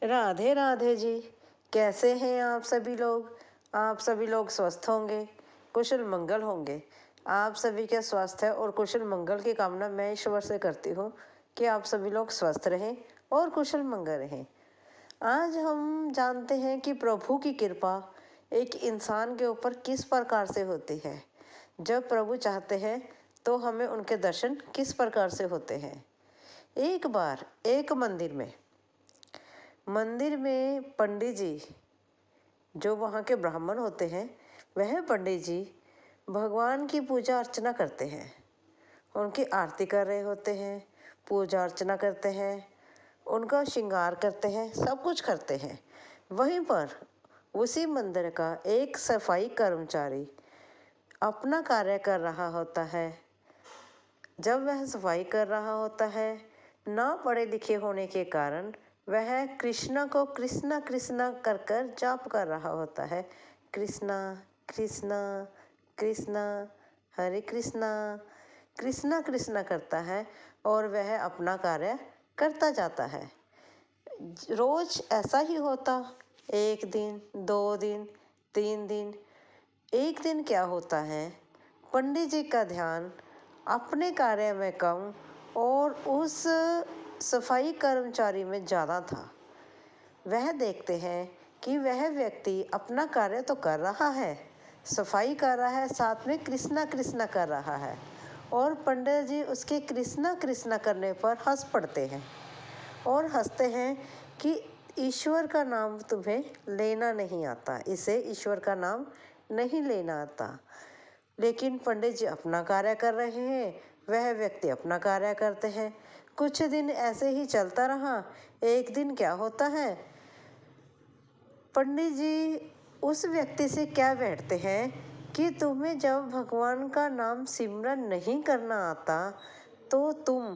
राधे राधे जी। कैसे हैं आप सभी लोग? आप सभी लोग स्वस्थ होंगे, कुशल मंगल होंगे। आप सभी के स्वास्थ्य और कुशल मंगल की कामना मैं ईश्वर से करती हूँ कि आप सभी लोग स्वस्थ रहें और कुशल मंगल रहें। आज हम जानते हैं कि प्रभु की कृपा एक इंसान के ऊपर किस प्रकार से होती है। जब प्रभु चाहते हैं तो हमें उनके दर्शन किस प्रकार से होते हैं। एक बार एक मंदिर में पंडित जी, जो वहाँ के ब्राह्मण होते हैं, वह पंडित जी भगवान की पूजा अर्चना करते हैं। उनकी आरती कर रहे होते हैं, पूजा अर्चना करते हैं, उनका श्रृंगार करते हैं, सब कुछ करते हैं। वहीं पर उसी मंदिर का एक सफाई कर्मचारी अपना कार्य कर रहा होता है। जब वह सफाई कर रहा होता है, ना पढ़े लिखे होने के कारण वह कृष्णा को कृष्णा कृष्णा कर कर जाप कर रहा होता है। कृष्णा कृष्णा कृष्णा, हरे कृष्णा, कृष्णा कृष्णा करता है और वह अपना कार्य करता जाता है। रोज ऐसा ही होता। एक दिन, 2 दिन, 3 दिन। एक दिन क्या होता है, पंडित जी का ध्यान अपने कार्य में कम और उस सफाई कर्मचारी में ज़्यादा था। वह देखते हैं कि वह व्यक्ति अपना कार्य तो कर रहा है, सफाई कर रहा है, साथ में कृष्णा कृष्णा कर रहा है, और पंडित जी उसके कृष्णा कृष्णा करने पर हंस पड़ते हैं और हंसते हैं कि ईश्वर का नाम तुम्हें लेना नहीं आता, इसे ईश्वर का नाम नहीं लेना आता। लेकिन पंडित जी अपना कार्य कर रहे हैं, वह व्यक्ति अपना कार्य करते हैं। कुछ दिन ऐसे ही चलता रहा। एक दिन क्या होता है, पंडित जी उस व्यक्ति से क्या बैठते हैं कि तुम्हें जब भगवान का नाम सिमरन नहीं करना आता तो तुम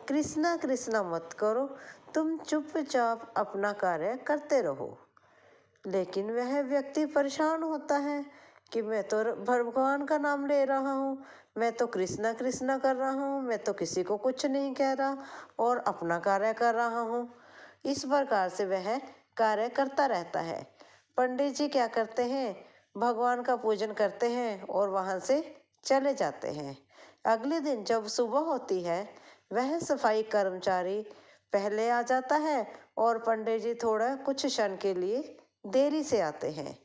कृष्णा कृष्णा मत करो, तुम चुपचाप अपना कार्य करते रहो। लेकिन वह व्यक्ति परेशान होता है कि मैं तो भगवान का नाम ले रहा हूँ, मैं तो कृष्णा कृष्णा कर रहा हूँ, मैं तो किसी को कुछ नहीं कह रहा और अपना कार्य कर रहा हूँ। इस प्रकार से वह कार्य करता रहता है। पंडित जी क्या करते हैं, भगवान का पूजन करते हैं और वहाँ से चले जाते हैं। अगले दिन जब सुबह होती है, वह सफाई कर्मचारी पहले आ जाता है और पंडित जी थोड़ा कुछ क्षण के लिए देरी से आते हैं।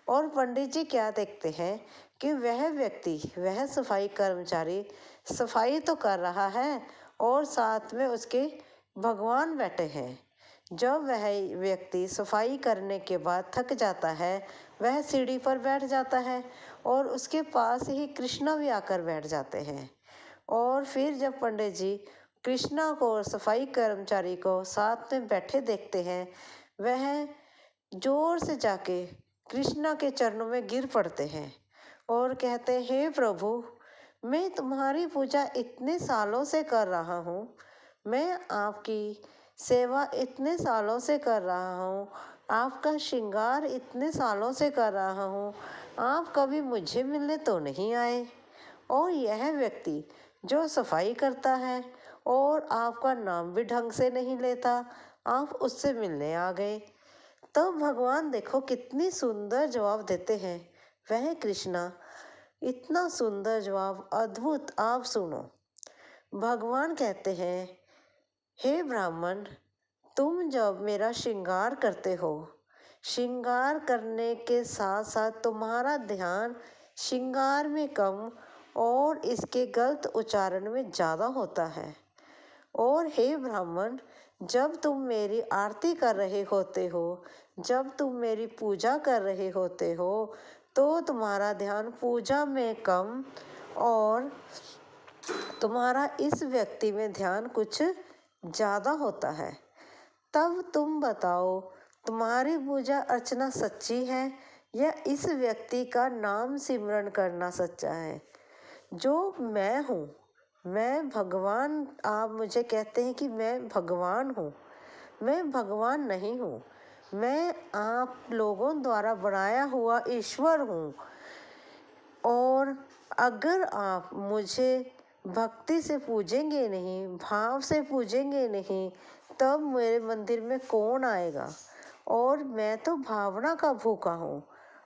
और पंडित जी क्या देखते हैं कि वह व्यक्ति, वह सफाई कर्मचारी सफाई तो कर रहा है और साथ में उसके भगवान बैठे हैं। जब वह व्यक्ति सफाई करने के बाद थक जाता है, वह सीढ़ी पर बैठ जाता है और उसके पास ही कृष्णा भी आकर बैठ जाते हैं। और फिर जब पंडित जी कृष्णा को और सफाई कर्मचारी को साथ में बैठे देखते हैं, वह जोर से जाके कृष्णा के चरणों में गिर पड़ते हैं और कहते हैं, हे प्रभु, मैं तुम्हारी पूजा इतने सालों से कर रहा हूँ, मैं आपकी सेवा इतने सालों से कर रहा हूँ, आपका श्रृंगार इतने सालों से कर रहा हूँ, आप कभी मुझे मिलने तो नहीं आए। और यह व्यक्ति जो सफाई करता है और आपका नाम भी ढंग से नहीं लेता, आप उससे मिलने आ गए। तब भगवान देखो कितनी सुंदर जवाब देते हैं। वह कृष्णा इतना सुंदर जवाब, अद्भुत, आप सुनो। भगवान कहते हैं, हे ब्राह्मण, तुम जब मेरा श्रृंगार करते हो, श्रृंगार करने के साथ साथ तुम्हारा ध्यान श्रृंगार में कम और इसके गलत उच्चारण में ज़्यादा होता है। और हे ब्राह्मण, जब तुम मेरी आरती कर रहे होते हो, जब तुम मेरी पूजा कर रहे होते हो, तो तुम्हारा ध्यान पूजा में कम और तुम्हारा इस व्यक्ति में ध्यान कुछ ज़्यादा होता है। तब तुम बताओ, तुम्हारी पूजा अर्चना सच्ची है या इस व्यक्ति का नाम सिमरन करना सच्चा है? जो मैं हूँ, मैं भगवान, आप मुझे कहते हैं कि मैं भगवान हूँ, मैं भगवान नहीं हूँ, मैं आप लोगों द्वारा बनाया हुआ ईश्वर हूँ। और अगर आप मुझे भक्ति से पूजेंगे नहीं, भाव से पूजेंगे नहीं, तब मेरे मंदिर में कौन आएगा? और मैं तो भावना का भूखा हूँ।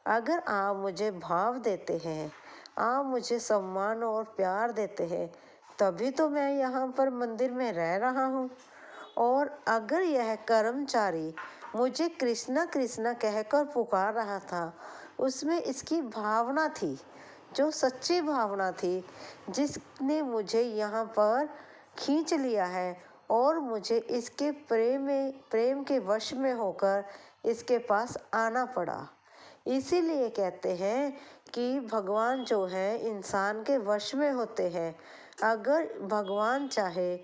अगर आप मुझे भाव देते हैं, आप मुझे सम्मान और प्यार देते हैं, तभी तो मैं यहाँ पर मंदिर में रह रहा हूँ। और अगर यह कर्मचारी मुझे कृष्णा कृष्णा कहकर पुकार रहा था, उसमें इसकी भावना थी, जो सच्ची भावना थी, जिसने मुझे यहाँ पर खींच लिया है और मुझे इसके प्रेम के वश में होकर इसके पास आना पड़ा। इसीलिए कहते हैं कि भगवान जो है इंसान के वश में होते हैं। अगर भगवान चाहे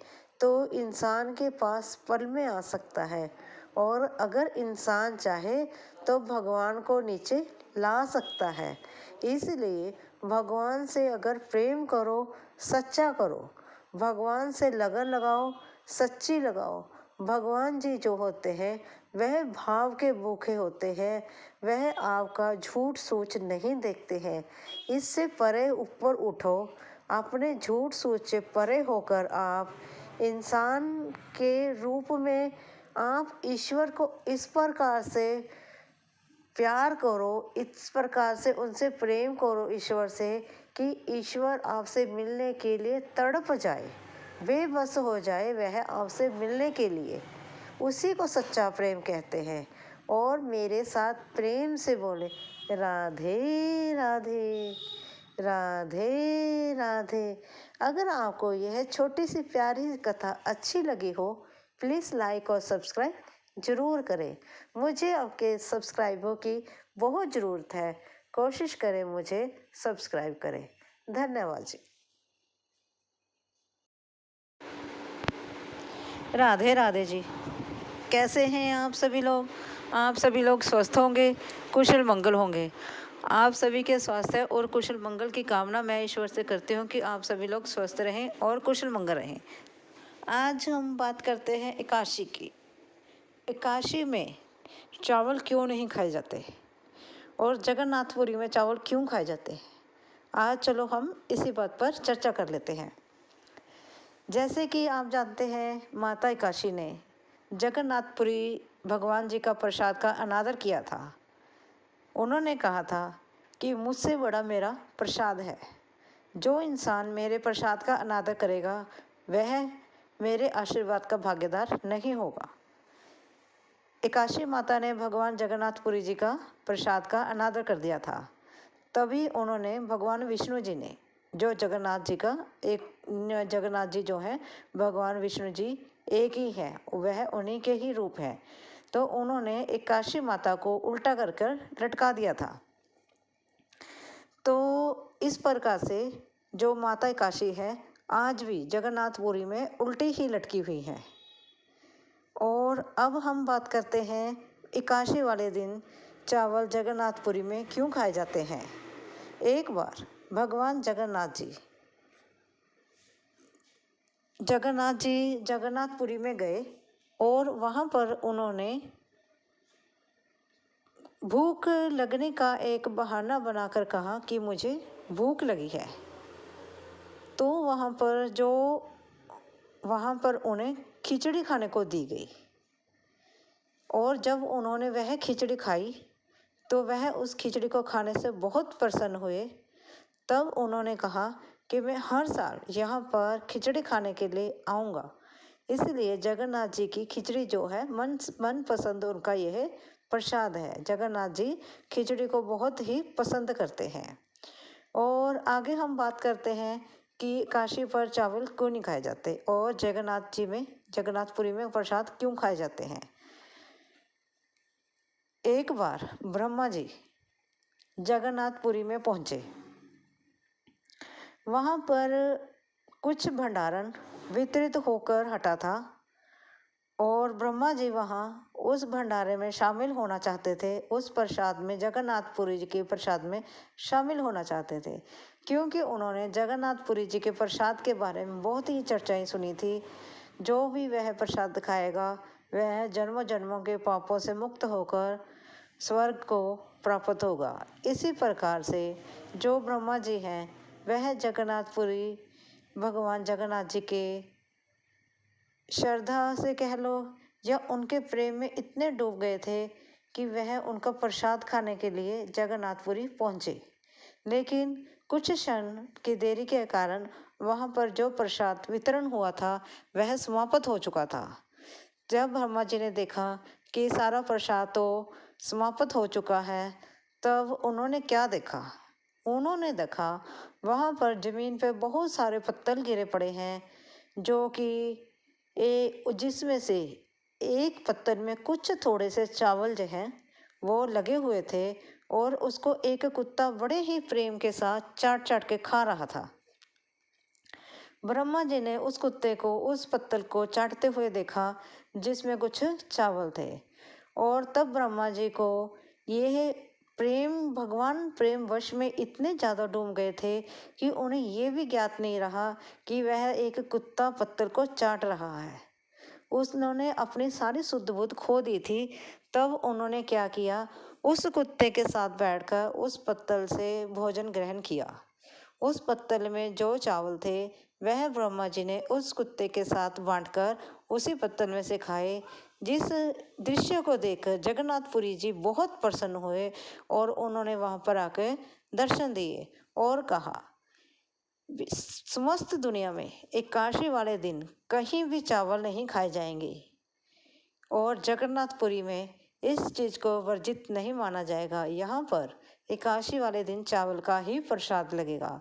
तो इंसान के पास पल में आ सकता है, और अगर इंसान चाहे तो भगवान को नीचे ला सकता है। इसलिए भगवान से अगर प्रेम करो, सच्चा करो, भगवान से लगन लगाओ, सच्ची लगाओ। भगवान जी जो होते हैं वह भाव के भूखे होते हैं, वह आपका झूठ सोच नहीं देखते हैं। इससे परे ऊपर उठो, अपने झूठ सोच से परे होकर आप इंसान के रूप में आप ईश्वर को इस प्रकार से प्यार करो, इस प्रकार से उनसे प्रेम करो ईश्वर से, कि ईश्वर आपसे मिलने के लिए तड़प जाए, बेबस हो जाए वह आपसे मिलने के लिए। उसी को सच्चा प्रेम कहते हैं। और मेरे साथ प्रेम से बोले, राधे राधे, राधे राधे। अगर आपको यह छोटी सी प्यारी कथा अच्छी लगी हो, प्लीज़ लाइक और सब्सक्राइब ज़रूर करें। मुझे आपके सब्सक्राइबों की बहुत ज़रूरत है। कोशिश करें मुझे सब्सक्राइब करें। धन्यवाद जी। राधे राधे जी। कैसे हैं आप सभी लोग? आप सभी लोग स्वस्थ होंगे, कुशल मंगल होंगे। आप सभी के स्वास्थ्य और कुशल मंगल की कामना मैं ईश्वर से करती हूँ कि आप सभी लोग स्वस्थ रहें और कुशल मंगल रहें। आज हम बात करते हैं एकादशी की। एकादशी में चावल क्यों नहीं खाए जाते और जगन्नाथपुरी में चावल क्यों खाए जाते हैं, आज चलो हम इसी बात पर चर्चा कर लेते हैं। जैसे कि आप जानते हैं, माता एकादशी ने जगन्नाथपुरी भगवान जी का प्रसाद का अनादर किया था। उन्होंने कहा था कि मुझसे बड़ा मेरा प्रसाद है। जो इंसान मेरे प्रसाद का अनादर करेगा वह मेरे आशीर्वाद का भागीदार नहीं होगा। एकादशी माता ने भगवान जगन्नाथपुरी जी का प्रसाद का अनादर कर दिया था। तभी उन्होंने भगवान विष्णु जी ने, जो जगन्नाथ जी का जगन्नाथ जी जो है भगवान विष्णु जी एक ही है, वह उन्हीं के ही रूप हैं, तो उन्होंने एकादशी माता को उल्टा कर कर लटका दिया था। तो इस प्रकार से जो माता एकादशी है आज भी जगन्नाथपुरी में उल्टी ही लटकी हुई है। और अब हम बात करते हैं एकादशी वाले दिन चावल जगन्नाथपुरी में क्यों खाए जाते हैं। एक बार भगवान जगन्नाथ जी जगन्नाथपुरी में गए और वहाँ पर उन्होंने भूख लगने का एक बहाना बनाकर कहा कि मुझे भूख लगी है। तो वहाँ पर उन्हें खिचड़ी खाने को दी गई, और जब उन्होंने वह खिचड़ी खाई तो वह उस खिचड़ी को खाने से बहुत प्रसन्न हुए। तब उन्होंने कहा कि मैं हर साल यहाँ पर खिचड़ी खाने के लिए आऊँगा। इसलिए जगन्नाथ जी की खिचड़ी जो है मन पसंद उनका यह प्रसाद है। जगन्नाथ जी खिचड़ी को बहुत ही पसंद करते हैं। और आगे हम बात करते हैं कि काशी पर चावल क्यों नहीं खाए जाते और जगन्नाथपुरी में प्रसाद क्यों खाए जाते हैं। एक बार ब्रह्मा जी जगन्नाथपुरी में पहुँचे। वहाँ पर कुछ भंडारण वितरित होकर हटा था और ब्रह्मा जी वहाँ उस भंडारे में शामिल होना चाहते थे, उस प्रसाद में, जगन्नाथपुरी जी के प्रसाद में शामिल होना चाहते थे, क्योंकि उन्होंने जगन्नाथपुरी जी के प्रसाद के बारे में बहुत ही चर्चाएं सुनी थी। जो भी वह प्रसाद खाएगा वह जन्मों जन्मों के पापों से मुक्त होकर स्वर्ग को प्राप्त होगा। इसी प्रकार से जो ब्रह्मा जी हैं वह जगन्नाथपुरी भगवान जगन्नाथ जी के श्रद्धा से कह लो या उनके प्रेम में इतने डूब गए थे कि वह उनका प्रसाद खाने के लिए जगन्नाथपुरी पहुँचे, लेकिन कुछ क्षण की देरी के कारण वहाँ पर जो प्रसाद वितरण हुआ था वह समाप्त हो चुका था। जब ब्रह्मा जी ने देखा कि सारा प्रसाद तो समाप्त हो चुका है, तब उन्होंने क्या देखा? उन्होंने देखा वहाँ पर जमीन पे बहुत सारे पत्तल गिरे पड़े हैं, जो कि जिसमें से एक पत्तल में कुछ थोड़े से चावल जो हैं वो लगे हुए थे, और उसको एक कुत्ता बड़े ही प्रेम के साथ चाट चाट के खा रहा था। ब्रह्मा जी ने उस कुत्ते को उस पत्तल को चाटते हुए देखा जिसमें कुछ चावल थे, और तब ब्रह्मा जी को यह भगवान प्रेम वश में इतने ज़्यादा डूब गए थे कि उन्हें ये भी ज्ञात नहीं रहा कि वह एक कुत्ता पत्तल को चाट रहा है। उन्होंने अपनी सारी शुद्ध बुद्ध खो दी थी। तब उन्होंने क्या किया, उस कुत्ते के साथ बैठकर उस पत्तल से भोजन ग्रहण किया। उस पत्तल में जो चावल थे वह ब्रह्मा जी ने उस कुत्ते के साथ बांटकर उसी पत्तल में से खाए। जिस दृश्य को देखकर जगन्नाथपुरी जी बहुत प्रसन्न हुए और उन्होंने वहां पर आकर दर्शन दिए और कहा, समस्त दुनिया में एकादशी वाले दिन कहीं भी चावल नहीं खाए जाएंगे और जगन्नाथपुरी में इस चीज़ को वर्जित नहीं माना जाएगा। यहाँ पर एकादशी वाले दिन चावल का ही प्रसाद लगेगा।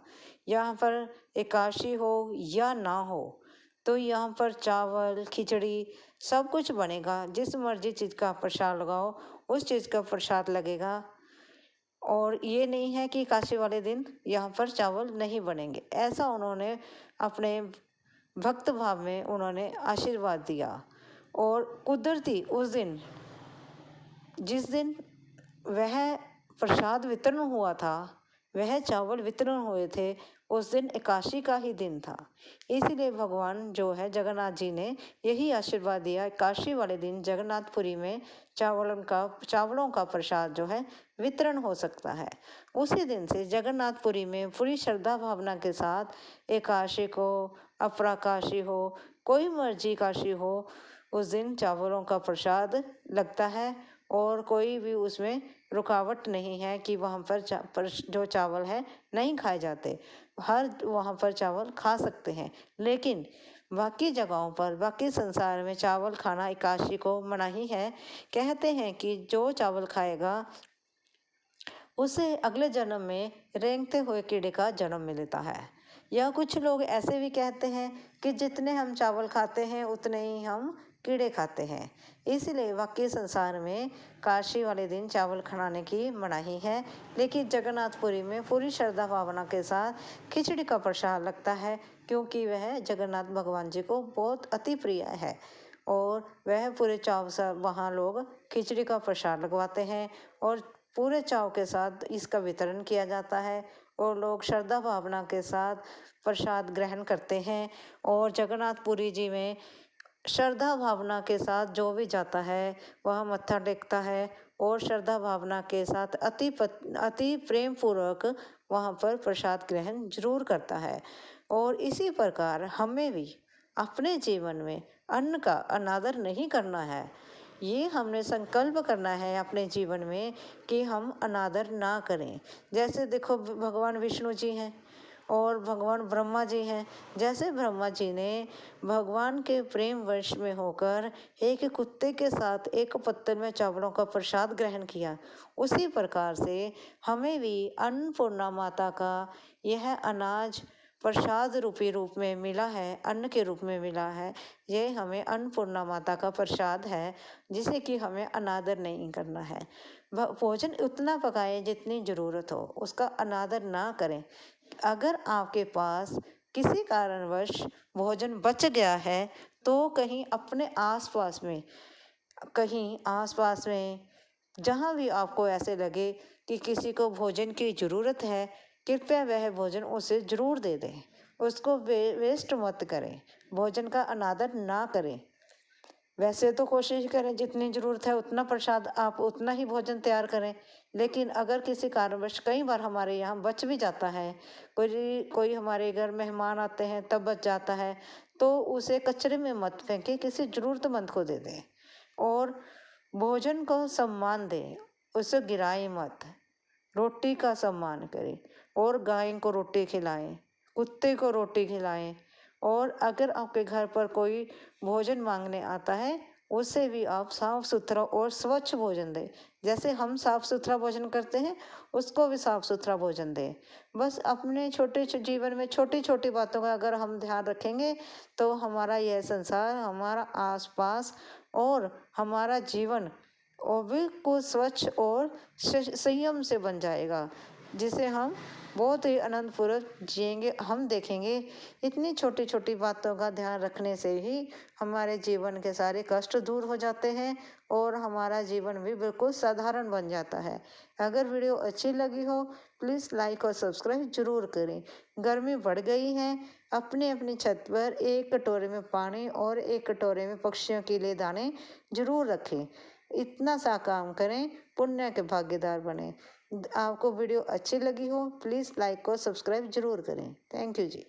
यहाँ पर एकादशी हो या ना हो, तो यहाँ पर चावल खिचड़ी सब कुछ बनेगा। जिस मर्जी चीज़ का प्रसाद लगाओ उस चीज़ का प्रसाद लगेगा। और ये नहीं है कि एकादशी वाले दिन यहाँ पर चावल नहीं बनेंगे। ऐसा उन्होंने अपने भक्त भाव में उन्होंने आशीर्वाद दिया। और कुदरती उस दिन, जिस दिन वह प्रसाद वितरण हुआ था, वह चावल वितरण हुए थे, उस दिन एकादशी का ही दिन था। इसीलिए भगवान जो है जगन्नाथ जी ने यही आशीर्वाद दिया, एकादशी वाले दिन जगन्नाथपुरी में चावलों का प्रसाद जो है वितरण हो सकता है। उसी दिन से जगन्नाथपुरी में पूरी श्रद्धा भावना के साथ एकादशी को, अपराकाशी हो, कोई मर्जी काशी हो, उस दिन चावलों का प्रसाद लगता है और कोई भी उसमें रुकावट नहीं है कि वहाँ पर जो चावल है नहीं खाए जाते। हर वहाँ पर चावल खा सकते हैं, लेकिन बाकी जगहों पर, बाकी संसार में चावल खाना एकादशी को मनाही है। कहते हैं कि जो चावल खाएगा उसे अगले जन्म में रेंगते हुए कीड़े का जन्म मिलता है। या कुछ लोग ऐसे भी कहते हैं कि जितने हम चावल खाते हैं उतने ही हम कीड़े खाते हैं। इसलिए वाकई संसार में काशी वाले दिन चावल खाने की मनाही है, लेकिन जगन्नाथपुरी में पूरी श्रद्धा भावना के साथ खिचड़ी का प्रसाद लगता है, क्योंकि वह जगन्नाथ भगवान जी को बहुत अति प्रिय है। और वह पूरे चाव से वहाँ लोग खिचड़ी का प्रसाद लगवाते हैं और पूरे चाव के साथ इसका वितरण किया जाता है और लोग श्रद्धा भावना के साथ प्रसाद ग्रहण करते हैं। और जगन्नाथपुरी जी में श्रद्धा भावना के साथ जो भी जाता है वह मत्था टेकता है और श्रद्धा भावना के साथ अति प्रेम पूर्वक वहाँ पर प्रसाद ग्रहण जरूर करता है। और इसी प्रकार हमें भी अपने जीवन में अन्न का अनादर नहीं करना है। ये हमने संकल्प करना है अपने जीवन में कि हम अनादर ना करें। जैसे देखो भगवान विष्णु जी हैं और भगवान ब्रह्मा जी हैं। जैसे ब्रह्मा जी ने भगवान के प्रेम वश में होकर एक कुत्ते के साथ एक पत्तल में चावलों का प्रसाद ग्रहण किया, उसी प्रकार से हमें भी अन्नपूर्णा माता का यह अनाज प्रसाद रूप में मिला है, अन्न के रूप में मिला है। ये हमें अन्नपूर्णा माता का प्रसाद है, जिसे कि हमें अनादर नहीं करना है। भोजन उतना पकाएं जितनी ज़रूरत हो, उसका अनादर ना करें। अगर आपके पास किसी कारणवश भोजन बच गया है तो कहीं अपने आसपास में जहाँ भी आपको ऐसे लगे कि किसी को भोजन की ज़रूरत है, कृपया वह भोजन उसे ज़रूर दे दें। उसको वेस्ट मत करें, भोजन का अनादर ना करें। वैसे तो कोशिश करें जितनी ज़रूरत है उतना प्रसाद आप उतना ही भोजन तैयार करें, लेकिन अगर किसी कारणवश कई बार हमारे यहाँ बच भी जाता है, कोई हमारे घर मेहमान आते हैं तब बच जाता है, तो उसे कचरे में मत फेंकें, किसी ज़रूरतमंद को दे दें। और भोजन को सम्मान दें, उसे गिराएं मत। रोटी का सम्मान करें और गाय को रोटी खिलाएं, कुत्ते को रोटी खिलाएं। और अगर आपके घर पर कोई भोजन मांगने आता है, उसे भी आप साफ सुथरा और स्वच्छ भोजन दें। जैसे हम साफ सुथरा भोजन करते हैं, उसको भी साफ सुथरा भोजन दें। बस अपने छोटे जीवन में छोटी छोटी बातों का अगर हम ध्यान रखेंगे, तो हमारा यह संसार, हमारा आसपास और हमारा जीवन और बिल्कुल स्वच्छ और संयम से बन जाएगा, जिसे हम बहुत ही आनंदपूर्वक जिएंगे। हम देखेंगे इतनी छोटी छोटी बातों का ध्यान रखने से ही हमारे जीवन के सारे कष्ट दूर हो जाते हैं और हमारा जीवन भी बिल्कुल साधारण बन जाता है। अगर वीडियो अच्छी लगी हो, प्लीज़ लाइक और सब्सक्राइब जरूर करें। गर्मी बढ़ गई है, अपनी अपनी छत पर एक कटोरे में पानी और एक कटोरे में पक्षियों के लिए दाने जरूर रखें। इतना सा काम करें, पुण्य के भागीदार बने। आपको वीडियो अच्छी लगी हो, प्लीज़ लाइक और सब्सक्राइब जरूर करें। थैंक यू जी।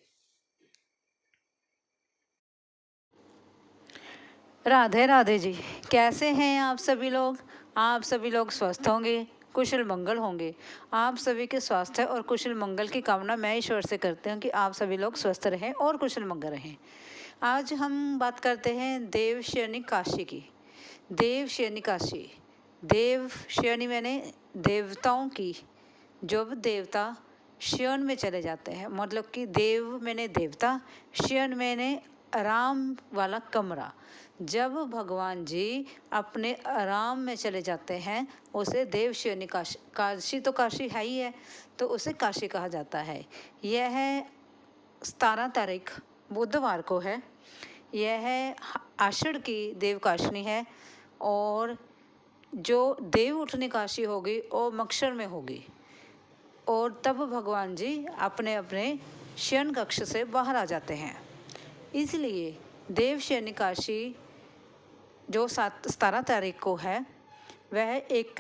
राधे राधे जी। कैसे हैं आप सभी लोग? आप सभी लोग स्वस्थ होंगे, कुशल मंगल होंगे। आप सभी के स्वास्थ्य और कुशल मंगल की कामना मैं ईश्वर से करती हूँ कि आप सभी लोग स्वस्थ रहें और कुशल मंगल रहें। आज हम बात करते हैं देवशयनी काशी की। देवशयनी काशी, देवशयनी मैंने देवताओं की। जब देवता शयन में चले जाते हैं, मतलब कि देव मैंने देवता, शयन मैंने आराम वाला कमरा। जब भगवान जी अपने आराम में चले जाते हैं, उसे देवशयनी काशी, काशी तो काशी है ही है, तो उसे काशी कहा जाता है। यह 17 तारीख बुधवार को है। यह आषाढ़ की देवकाशनी है और जो देव उठनी काशी होगी वो मक्षर में होगी। और तब भगवान जी अपने अपने शयन कक्ष से बाहर आ जाते हैं। इसलिए देवशयनी काशी जो 17 तारीख को है, वह एक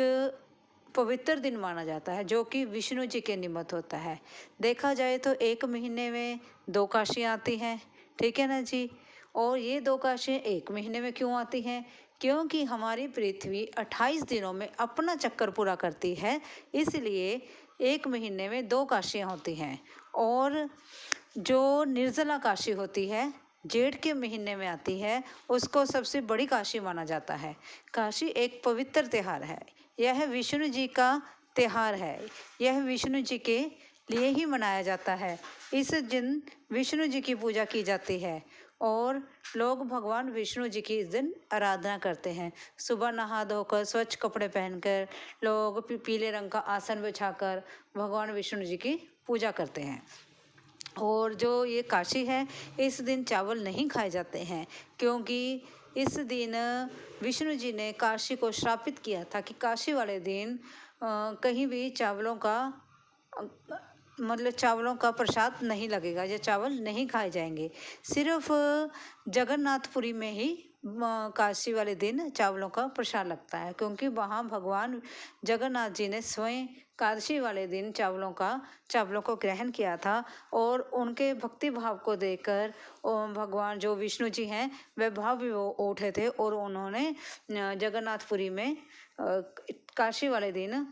पवित्र दिन माना जाता है, जो कि विष्णु जी के निमित्त होता है। देखा जाए तो एक महीने में 2 काशियाँ आती हैं, ठीक है ना जी। और ये 2 काशियाँ एक महीने में क्यों आती हैं? क्योंकि हमारी पृथ्वी 28 दिनों में अपना चक्कर पूरा करती है, इसलिए एक महीने में 2 काशियाँ होती हैं। और जो निर्जला काशी होती है, जेठ के महीने में आती है, उसको सबसे बड़ी काशी माना जाता है। काशी एक पवित्र त्यौहार है। यह विष्णु जी का त्यौहार है। यह विष्णु जी के लिए ही मनाया जाता है। इस दिन विष्णु जी की पूजा की जाती है और लोग भगवान विष्णु जी की इस दिन आराधना करते हैं। सुबह नहा धोकर स्वच्छ कपड़े पहनकर लोग पीले रंग का आसन बिछाकर भगवान विष्णु जी की पूजा करते हैं। और जो ये काशी है, इस दिन चावल नहीं खाए जाते हैं, क्योंकि इस दिन विष्णु जी ने काशी को श्रापित किया था कि काशी वाले दिन कहीं भी चावलों का मतलब चावलों का प्रसाद नहीं लगेगा या चावल नहीं खाए जाएंगे। सिर्फ जगन्नाथपुरी में ही काशी वाले दिन चावलों का प्रसाद लगता है, क्योंकि वहाँ भगवान जगन्नाथ जी ने स्वयं काशी वाले दिन चावलों को ग्रहण किया था। और उनके भक्ति भाव को देखकर भगवान जो विष्णु जी हैं, वह भाव भी उठे थे और उन्होंने जगन्नाथपुरी में काशी वाले दिन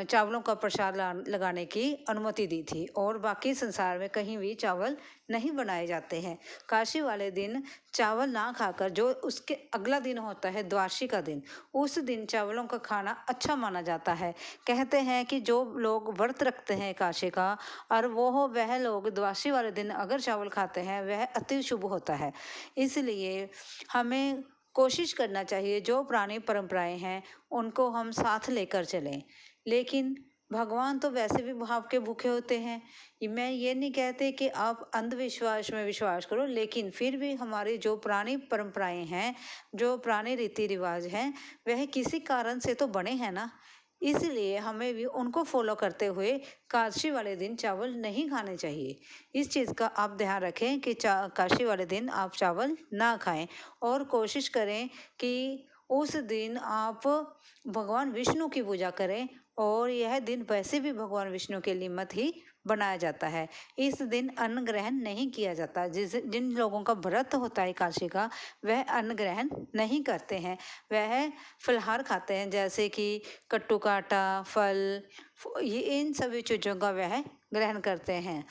चावलों का प्रसाद लगाने की अनुमति दी थी। और बाकी संसार में कहीं भी चावल नहीं बनाए जाते हैं। काशी वाले दिन चावल ना खाकर जो उसके अगला दिन होता है, द्वादशी का दिन, उस दिन चावलों का खाना अच्छा माना जाता है। कहते हैं कि जो लोग व्रत रखते हैं काशी का, और वह लोग द्वादशी वाले दिन अगर चावल खाते हैं, वह अति शुभ होता है। इसलिए हमें कोशिश करना चाहिए, जो पुरानी परंपराएं हैं उनको हम साथ लेकर चलें। लेकिन भगवान तो वैसे भी भाव के भूखे होते हैं। मैं ये नहीं कहते कि आप अंधविश्वास में विश्वास करो, लेकिन फिर भी हमारी जो पुरानी परंपराएं हैं, जो पुराने रीति रिवाज हैं, वह किसी कारण से तो बने हैं ना। इसलिए हमें भी उनको फॉलो करते हुए काशी वाले दिन चावल नहीं खाने चाहिए। इस चीज़ का आप ध्यान रखें कि काशी वाले दिन आप चावल ना खाएं। और कोशिश करें कि उस दिन आप भगवान विष्णु की पूजा करें और यह दिन वैसे भी भगवान विष्णु के निमित्त ही बनाया जाता है। इस दिन अन्न ग्रहण नहीं किया जाता। जिन लोगों का व्रत होता है एकादशी का, वह अन्न ग्रहण नहीं करते हैं, वह फलाहार खाते हैं, जैसे कि कट्टू का आटा, फल, ये इन सभी चीज़ों का वह ग्रहण करते हैं।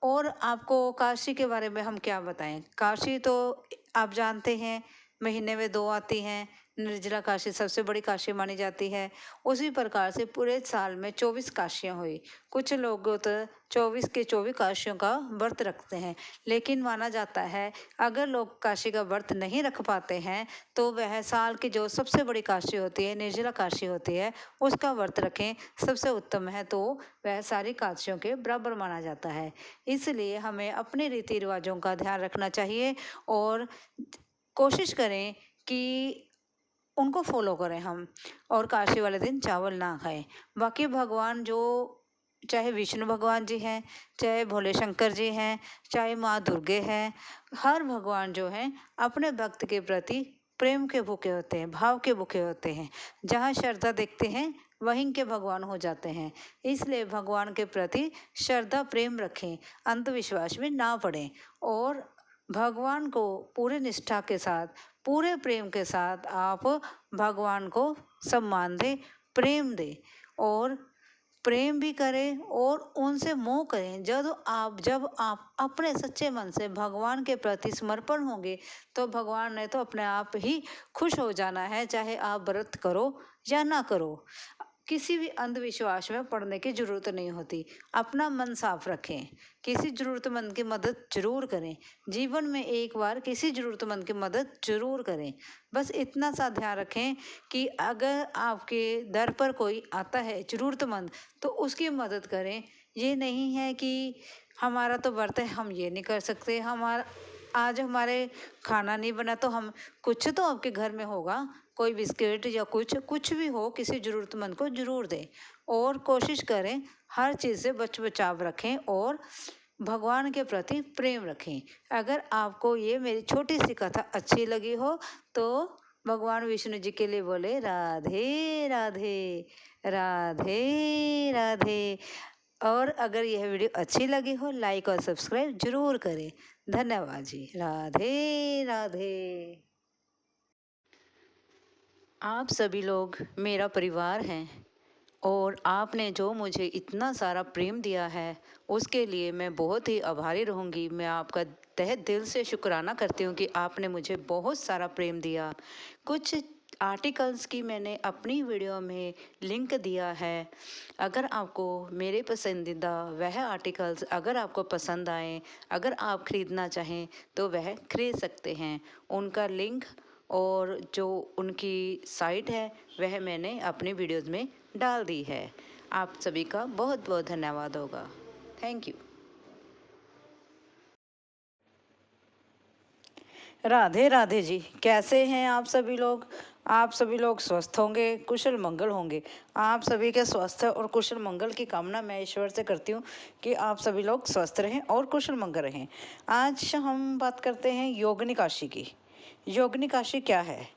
और आपको काशी के बारे में हम क्या बताएं। काशी तो आप जानते हैं महीने में 2 आती हैं। निर्जला काशी सबसे बड़ी काशी मानी जाती है। उसी प्रकार से पूरे साल में 24 काशियाँ हुई। कुछ लोग तो 24 के 24 काशियों का व्रत रखते हैं, लेकिन माना जाता है अगर लोग काशी का व्रत नहीं रख पाते हैं तो वह साल की जो सबसे बड़ी काशी होती है, निर्जला काशी होती है, उसका व्रत रखें, सबसे उत्तम है। तो वह सारी काशियों के बराबर माना जाता है। इसलिए हमें अपने रीति रिवाजों का ध्यान रखना चाहिए और कोशिश करें कि उनको फॉलो करें हम, और काशी वाले दिन चावल ना खाएं। बाकी भगवान जो, चाहे विष्णु भगवान जी हैं, चाहे भोले शंकर जी हैं, चाहे माँ दुर्गे हैं, हर भगवान जो हैं अपने भक्त के प्रति प्रेम के भूखे होते हैं, भाव के भूखे होते हैं। जहाँ श्रद्धा देखते हैं वहीं के भगवान हो जाते हैं। इसलिए भगवान के प्रति श्रद्धा प्रेम रखें, अंधविश्वास में ना पड़ें और भगवान को पूरे निष्ठा के साथ, पूरे प्रेम के साथ आप भगवान को सम्मान दें, प्रेम दें और प्रेम भी करें और उनसे मोह करें। जब आप अपने सच्चे मन से भगवान के प्रति समर्पण होंगे तो भगवान ने तो अपने आप ही खुश हो जाना है, चाहे आप व्रत करो या ना करो। किसी भी अंधविश्वास में पड़ने की जरूरत नहीं होती। अपना मन साफ रखें, किसी जरूरतमंद की मदद जरूर करें। जीवन में एक बार किसी जरूरतमंद की मदद जरूर करें। बस इतना सा ध्यान रखें कि अगर आपके दर पर कोई आता है ज़रूरतमंद तो उसकी मदद करें। ये नहीं है कि हमारा तो व्रत है, हम ये नहीं कर सकते, हमारा आज हमारे खाना नहीं बना तो हम, कुछ तो आपके घर में होगा, कोई बिस्किट या कुछ भी हो, किसी ज़रूरतमंद को ज़रूर दें। और कोशिश करें हर चीज़ से बचाव रखें और भगवान के प्रति प्रेम रखें। अगर आपको ये मेरी छोटी सी कथा अच्छी लगी हो तो भगवान विष्णु जी के लिए बोले राधे राधे, राधे राधे। और अगर यह वीडियो अच्छी लगी हो लाइक और सब्सक्राइब जरूर करें। धन्यवाद जी। राधे राधे। आप सभी लोग मेरा परिवार हैं और आपने जो मुझे इतना सारा प्रेम दिया है उसके लिए मैं बहुत ही आभारी रहूँगी। मैं आपका तहे दिल से शुक्राना करती हूँ कि आपने मुझे बहुत सारा प्रेम दिया। कुछ आर्टिकल्स की मैंने अपनी वीडियो में लिंक दिया है। अगर आपको मेरे पसंदीदा वह आर्टिकल्स अगर आपको पसंद आए, अगर आप ख़रीदना चाहें तो वह खरीद सकते हैं। उनका लिंक और जो उनकी साइट है वह मैंने अपनी वीडियोस में डाल दी है। आप सभी का बहुत बहुत धन्यवाद होगा। Thank you. राधे राधे जी। कैसे हैं आप सभी लोग? आप सभी लोग स्वस्थ होंगे, कुशल मंगल होंगे। आप सभी के स्वास्थ्य और कुशल मंगल की कामना मैं ईश्वर से करती हूँ कि आप सभी लोग स्वस्थ रहें और कुशल मंगल रहें। आज हम बात करते हैं योगिनी काशी की। योगिनी काशी क्या है?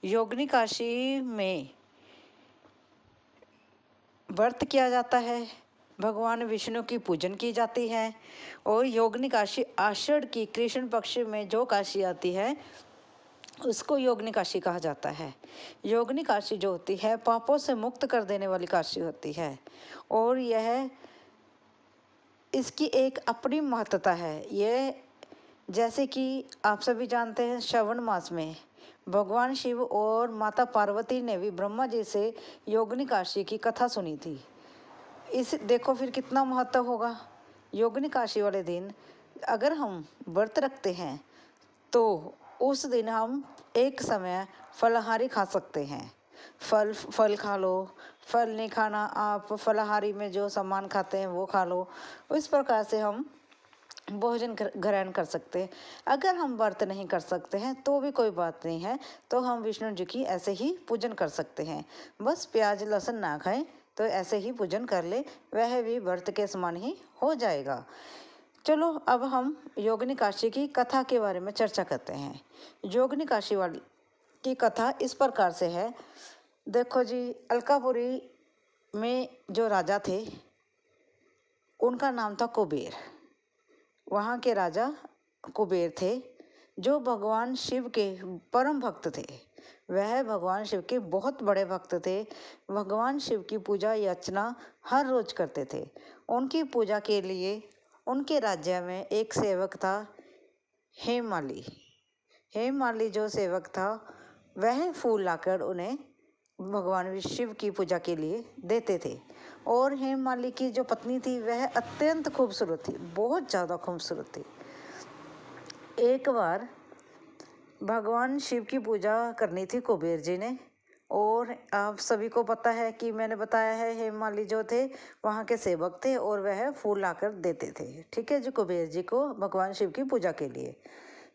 योगिनी काशी में व्रत किया जाता है, भगवान विष्णु की पूजन की जाती है और योगिनी काशी आषाढ़ की कृष्ण पक्ष में जो काशी आती है उसको योगिनी काशी कहा जाता है। योगिनी काशी जो होती है पापों से मुक्त कर देने वाली काशी होती है और यह, इसकी एक अपनी महत्ता है। यह जैसे कि आप सभी जानते हैं श्रावण मास में भगवान शिव और माता पार्वती ने भी ब्रह्मा जी से योगिनी काशी की कथा सुनी थी। इस देखो फिर कितना महत्व होगा। योगिनी काशी वाले दिन अगर हम व्रत रखते हैं तो उस दिन हम एक समय फलाहारी खा सकते हैं। फल खा लो, फल नहीं खाना आप फलाहारी में जो सामान खाते हैं वो खा लो। इस प्रकार से हम भोजन ग्रहण कर सकते हैं। अगर हम व्रत नहीं कर सकते हैं तो भी कोई बात नहीं है, तो हम विष्णु जी की ऐसे ही पूजन कर सकते हैं। बस प्याज लहसुन ना खाएं तो ऐसे ही पूजन कर ले, वह भी व्रत के समान ही हो जाएगा। चलो अब हम योगिनी काशी की कथा के बारे में चर्चा करते हैं। योगिनी काशी वाली की कथा इस प्रकार से है। देखो जी, अलकापुरी में जो राजा थे उनका नाम था कुबेर। वहाँ के राजा कुबेर थे जो भगवान शिव के परम भक्त थे। वह भगवान शिव के बहुत बड़े भक्त थे। भगवान शिव की पूजा याचना हर रोज करते थे। उनकी पूजा के लिए उनके राज्य में एक सेवक था, हेममाली। हेममाली जो सेवक था वह फूल लाकर उन्हें भगवान शिव की पूजा के लिए देते थे। और हेममाली की जो पत्नी थी वह अत्यंत खूबसूरत थी, बहुत ज़्यादा खूबसूरत थी। एक बार भगवान शिव की पूजा करनी थी कुबेर जी ने, और आप सभी को पता है कि मैंने बताया है हेममाली जो थे वहाँ के सेवक थे और वह फूल लाकर देते थे, ठीक है जी, कुबेर जी को भगवान शिव की पूजा के लिए।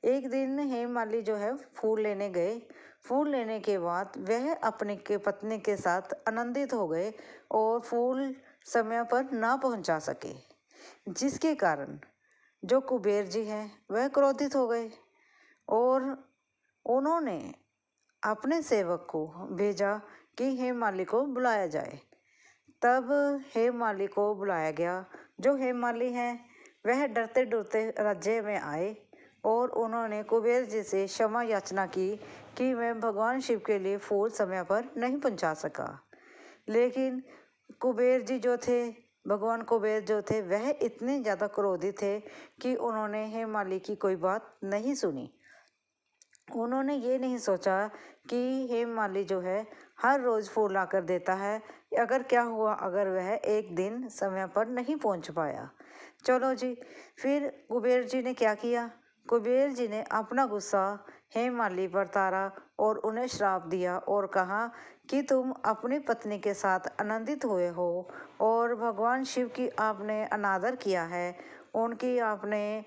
एक दिन हेममाली जो है फूल लेने गए। फूल लेने के बाद वह अपने के पत्नी के साथ आनंदित हो गए और फूल समय पर ना पहुंचा सके, जिसके कारण जो कुबेर जी हैं वह क्रोधित हो गए और उन्होंने अपने सेवक को भेजा कि हेममाली को बुलाया जाए। तब हेममाली को बुलाया गया। जो हेममाली हैं वह डरते डरते राज्य में आए और उन्होंने कुबेर जी से क्षमा याचना की कि मैं भगवान शिव के लिए फूल समय पर नहीं पहुंचा सका। लेकिन कुबेर जी जो थे, भगवान कुबेर जो थे, वह इतने ज़्यादा क्रोधित थे कि उन्होंने हेममाली की कोई बात नहीं सुनी। उन्होंने ये नहीं सोचा कि हेममाली जो है हर रोज़ फूल लाकर देता है, अगर क्या हुआ अगर वह एक दिन समय पर नहीं पहुंच पाया। चलो जी, फिर कुबेर जी ने क्या किया, कुबेर जी ने अपना गुस्सा हेममाली पर तारा और उन्हें श्राप दिया और कहा कि तुम अपनी पत्नी के साथ आनंदित हुए हो और भगवान शिव की आपने अनादर किया है, उनकी आपने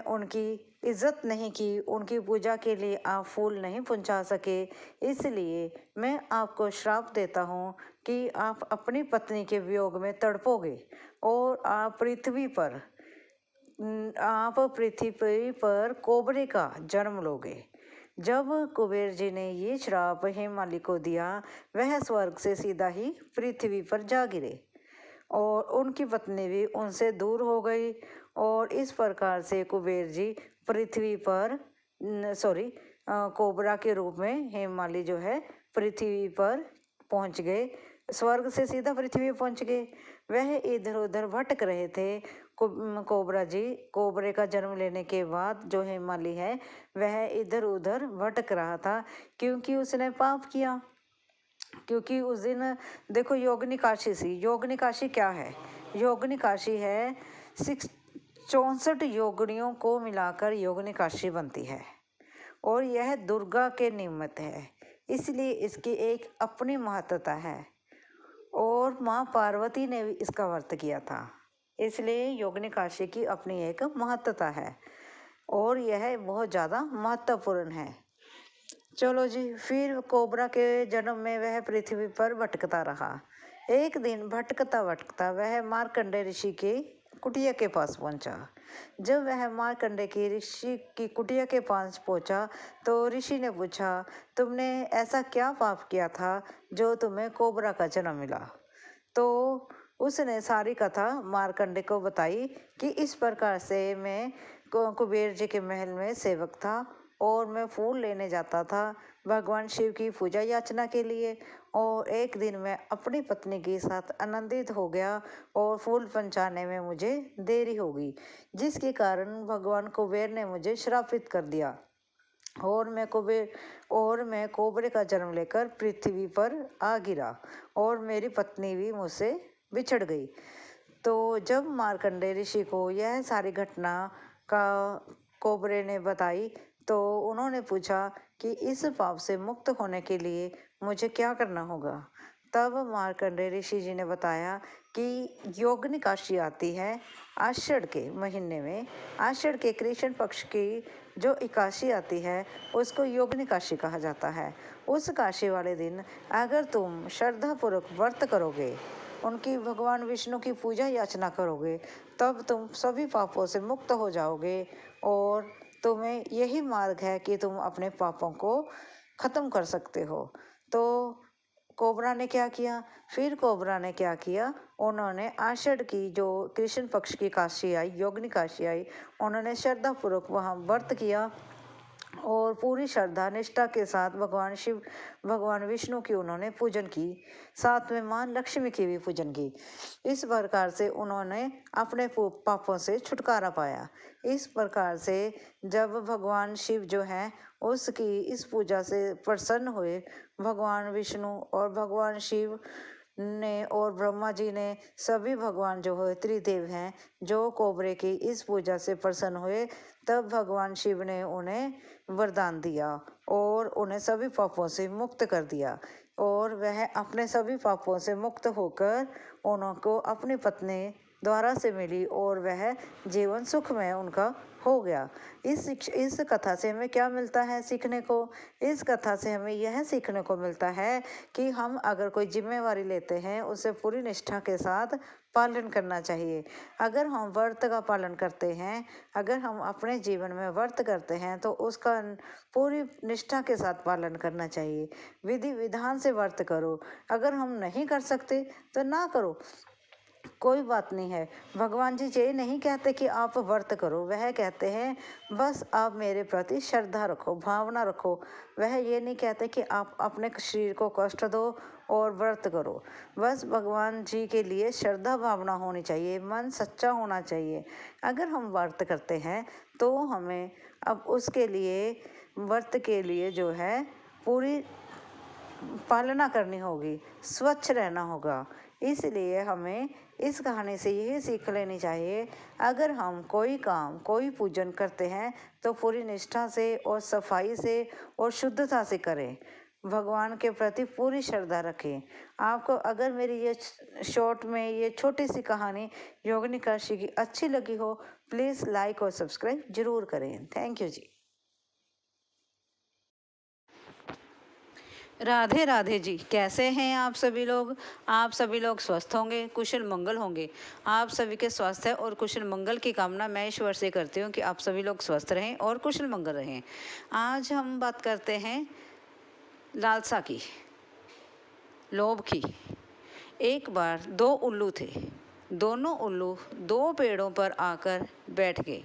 उनकी इज्जत नहीं की, उनकी पूजा के लिए आप फूल नहीं पहुंचा सके, इसलिए मैं आपको श्राप देता हूँ कि आप अपनी पत्नी के वियोग में तड़पोगे और आप पृथ्वी पर कोबरे का जन्म लोगे। जब कुबेर जी ने ये श्राप हेममाली को दिया, वह स्वर्ग से सीधा ही पृथ्वी पर जा गिरे और उनकी पत्नी भी उनसे दूर हो गई। और इस प्रकार से कुबेर जी पृथ्वी पर कोबरा के रूप में हेममाली जो है पृथ्वी पर पहुंच गए, स्वर्ग से सीधा पृथ्वी पर पहुंच गए। वह इधर उधर भटक रहे थे। कोबरा जी कोबरे का जन्म लेने के बाद जो हेममाली है वह इधर उधर भटक रहा था क्योंकि उसने पाप किया। क्योंकि उस दिन देखो योगिनी काशी सी, योगिनी काशी क्या है, योगिनी काशी है 64 योगिनियों को मिलाकर योगिनी काशी बनती है और यह दुर्गा के निमित्त है, इसलिए इसकी एक अपनी महत्ता है और माँ पार्वती ने भी इसका व्रत किया था, इसलिए योगिनी काशी की अपनी एक महत्ता है और यह बहुत ज़्यादा महत्वपूर्ण है। चलो जी, फिर कोबरा के जन्म में वह पृथ्वी पर भटकता रहा। एक दिन भटकता भटकता वह मार्कंडेय ऋषि के कुटिया के पास पहुंचा। जब वह मार्कंडेय की ऋषि की कुटिया के पास पहुंचा तो ऋषि ने पूछा, तुमने ऐसा क्या पाप किया था जो तुम्हें कोबरा का जन्म मिला। तो उसने सारी कथा मार्कंडेय को बताई कि इस प्रकार से मैं कुबेर जी के महल में सेवक था और मैं फूल लेने जाता था भगवान शिव की पूजा याचना के लिए, और एक दिन मैं अपनी पत्नी के साथ आनंदित हो गया और फूल पहुंचाने में मुझे देरी हो गई, जिसके कारण भगवान कुबेर ने मुझे श्रापित कर दिया और मैं कोबरे का जन्म लेकर पृथ्वी पर आ गिरा और मेरी पत्नी भी मुझसे बिछड़ गई। तो जब मार्कंडेय ऋषि को यह सारी घटना का कोबरे ने बताई तो उन्होंने पूछा कि इस पाप से मुक्त होने के लिए मुझे क्या करना होगा। तब मार्कंडेय ऋषि जी ने बताया कि योगिनी काशी आती है आषाढ़ के महीने में, आषाढ़ के कृष्ण पक्ष की जो एकादशी आती है उसको योगिनी काशी कहा जाता है। उस काशी वाले दिन अगर तुम श्रद्धापूर्वक व्रत करोगे, उनकी भगवान विष्णु की पूजा याचना करोगे, तब तुम सभी पापों से मुक्त हो जाओगे और तुम्हें यही मार्ग है कि तुम अपने पापों को ख़त्म कर सकते हो। तो कोबरा ने क्या किया, फिर कोबरा ने क्या किया, उन्होंने आषाढ़ की जो कृष्ण पक्ष की काशी आई, योगिनी काशी आई, उन्होंने श्रद्धापूर्वक वहाँ व्रत किया और पूरी श्रद्धा निष्ठा के साथ भगवान शिव, भगवान विष्णु की उन्होंने पूजन की, साथ में मां लक्ष्मी की भी पूजन की। इस प्रकार से उन्होंने अपने पापों से छुटकारा पाया। इस प्रकार से जब भगवान शिव जो हैं उसकी इस पूजा से प्रसन्न हुए, भगवान विष्णु और भगवान शिव ने और ब्रह्मा जी ने, सभी भगवान जो है त्रिदेव हैं, जो कोबरे की इस पूजा से प्रसन्न हुए, तब भगवान शिव ने उन्हें वरदान दिया और उन्हें सभी पापों से मुक्त कर दिया और वह अपने सभी पापों से मुक्त होकर उनको अपनी पत्नी द्वारा से मिली और वह जीवन सुखमय उनका हो गया। इस कथा से हमें क्या मिलता है सीखने को? इस कथा से हमें यह सीखने को मिलता है कि हम अगर कोई जिम्मेवारी लेते हैं उसे पूरी निष्ठा के साथ पालन करना चाहिए। अगर हम व्रत का पालन करते हैं, अगर हम अपने जीवन में व्रत करते हैं तो उसका पूरी निष्ठा के साथ पालन करना चाहिए। विधि विधान से व्रत करो। अगर हम नहीं कर सकते तो ना करो, कोई बात नहीं है। भगवान जी ये नहीं कहते कि आप व्रत करो, वह कहते हैं बस आप मेरे प्रति श्रद्धा रखो, भावना रखो। वह ये नहीं कहते कि आप अपने शरीर को कष्ट दो और व्रत करो। बस भगवान जी के लिए श्रद्धा भावना होनी चाहिए, मन सच्चा होना चाहिए। अगर हम व्रत करते हैं तो हमें अब उसके लिए, व्रत के लिए जो है पूरी पालना करनी होगी, स्वच्छ रहना होगा। इसलिए हमें इस कहानी से यही सीख लेनी चाहिए, अगर हम कोई काम, कोई पूजन करते हैं तो पूरी निष्ठा से और सफाई से और शुद्धता से करें। भगवान के प्रति पूरी श्रद्धा रखें। आपको अगर मेरी ये शॉर्ट में ये छोटी सी कहानी योगिनी काशी की अच्छी लगी हो, प्लीज़ लाइक और सब्सक्राइब जरूर करें। थैंक यू जी। राधे राधे जी, कैसे हैं आप सभी लोग? आप सभी लोग स्वस्थ होंगे, कुशल मंगल होंगे। आप सभी के स्वास्थ्य और कुशल मंगल की कामना मैं ईश्वर से करती हूँ कि आप सभी लोग स्वस्थ रहें और कुशल मंगल रहें। आज हम बात करते हैं लालसा की, लोभ की। एक बार दो उल्लू थे। दोनों उल्लू दो पेड़ों पर आकर बैठ गए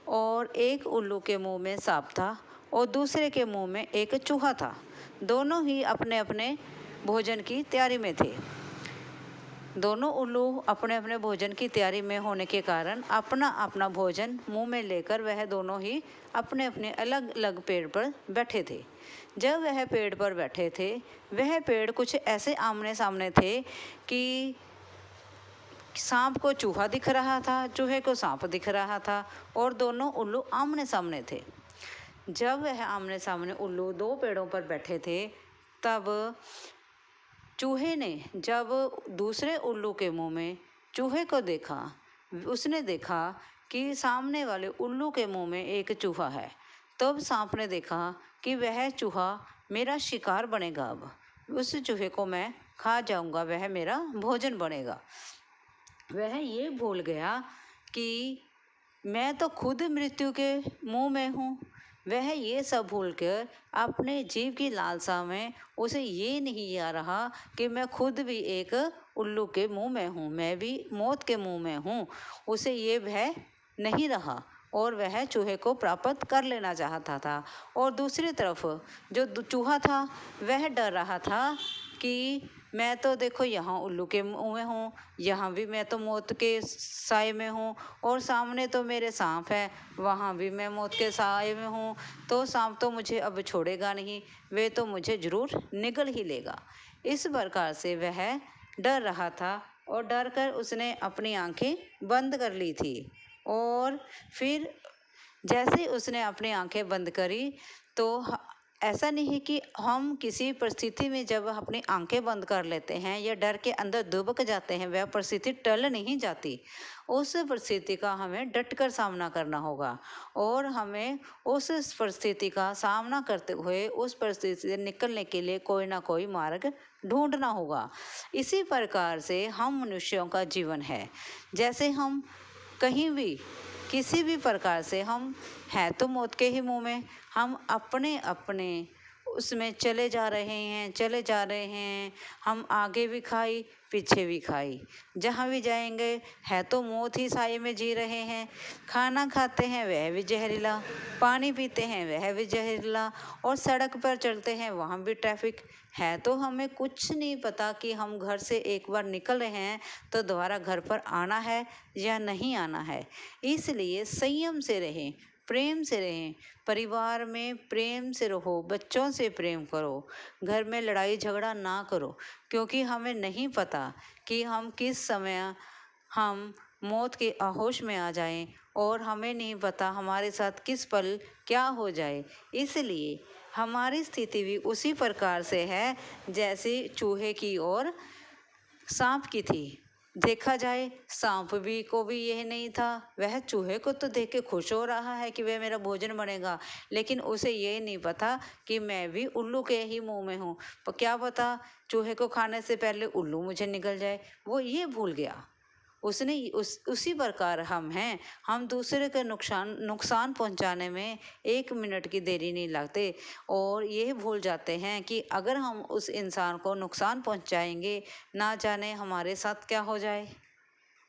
और एक उल्लू के मुंह में सांप था और दूसरे के मुंह में एक चूहा था। दोनों ही अपने अपने भोजन की तैयारी में थे। दोनों उल्लू अपने अपने भोजन की तैयारी में होने के कारण अपना अपना भोजन मुंह में लेकर वह दोनों ही अपने अपने अलग अलग पेड़ पर बैठे थे। जब वह पेड़ पर बैठे थे, वह पेड़ कुछ ऐसे आमने सामने थे कि सांप को चूहा दिख रहा था, चूहे को सांप दिख रहा था और दोनों उल्लू आमने सामने थे। जब वह आमने सामने उल्लू दो पेड़ों पर बैठे थे, तब चूहे ने जब दूसरे उल्लू के मुंह में चूहे को देखा, उसने देखा कि सामने वाले उल्लू के मुंह में एक चूहा है। तब सांप ने देखा कि वह चूहा मेरा शिकार बनेगा, अब उस चूहे को मैं खा जाऊंगा, वह मेरा भोजन बनेगा। वह ये भूल गया कि मैं तो खुद मृत्यु के मुंह में हूँ। वह ये सब भूलकर अपने जीव की लालसा में उसे ये नहीं आ रहा कि मैं खुद भी एक उल्लू के मुंह में हूँ, मैं भी मौत के मुंह में हूँ। उसे ये भय नहीं रहा और वह चूहे को प्राप्त कर लेना चाहता था। और दूसरी तरफ जो चूहा था वह डर रहा था कि मैं तो देखो यहाँ उल्लू के मुंह में हूँ, यहाँ भी मैं तो मौत के साए में हूँ और सामने तो मेरे सांप है, वहाँ भी मैं मौत के साए में हूँ। तो सांप तो मुझे अब छोड़ेगा नहीं, वे तो मुझे जरूर निगल ही लेगा। इस प्रकार से वह डर रहा था और डर कर उसने अपनी आंखें बंद कर ली थी। और फिर जैसे उसने अपनी आंखें बंद करी तो ऐसा नहीं कि हम किसी परिस्थिति में जब अपनी आंखें बंद कर लेते हैं या डर के अंदर दुबक जाते हैं, वह परिस्थिति टल नहीं जाती। उस परिस्थिति का हमें डटकर सामना करना होगा और हमें उस परिस्थिति का सामना करते हुए उस परिस्थिति से निकलने के लिए कोई ना कोई मार्ग ढूंढना होगा। इसी प्रकार से हम मनुष्यों का जीवन है। जैसे हम कहीं भी किसी भी प्रकार से हम हैं तो मौत के ही मुंह में, हम अपने अपने उसमें चले जा रहे हैं। हम आगे भी खाई, पीछे भी खाई, जहाँ भी जाएंगे है तो मौत ही साए में जी रहे हैं। खाना खाते हैं वह भी जहरीला, पानी पीते हैं वह भी जहरीला, और सड़क पर चलते हैं वहाँ भी ट्रैफिक है। तो हमें कुछ नहीं पता कि हम घर से एक बार निकल रहे हैं तो दोबारा घर पर आना है या नहीं आना है। इसलिए संयम से रहें, प्रेम से रहें, परिवार में प्रेम से रहो, बच्चों से प्रेम करो, घर में लड़ाई झगड़ा ना करो, क्योंकि हमें नहीं पता कि हम किस समय हम मौत के आहोश में आ जाएं, और हमें नहीं पता हमारे साथ किस पल क्या हो जाए। इसलिए हमारी स्थिति भी उसी प्रकार से है जैसे चूहे की और सांप की थी। देखा जाए सांप भी को भी यह नहीं था, वह चूहे को तो देख के खुश हो रहा है कि वह मेरा भोजन बनेगा, लेकिन उसे ये नहीं पता कि मैं भी उल्लू के ही मुंह में हूँ। पर क्या पता चूहे को खाने से पहले उल्लू मुझे निगल जाए, वो ये भूल गया। उसी प्रकार हम हैं, हम दूसरे के नुकसान पहुंचाने में 1 मिनट की देरी नहीं लगते, और ये भूल जाते हैं कि अगर हम उस इंसान को नुकसान पहुंचाएंगे ना जाने हमारे साथ क्या हो जाए,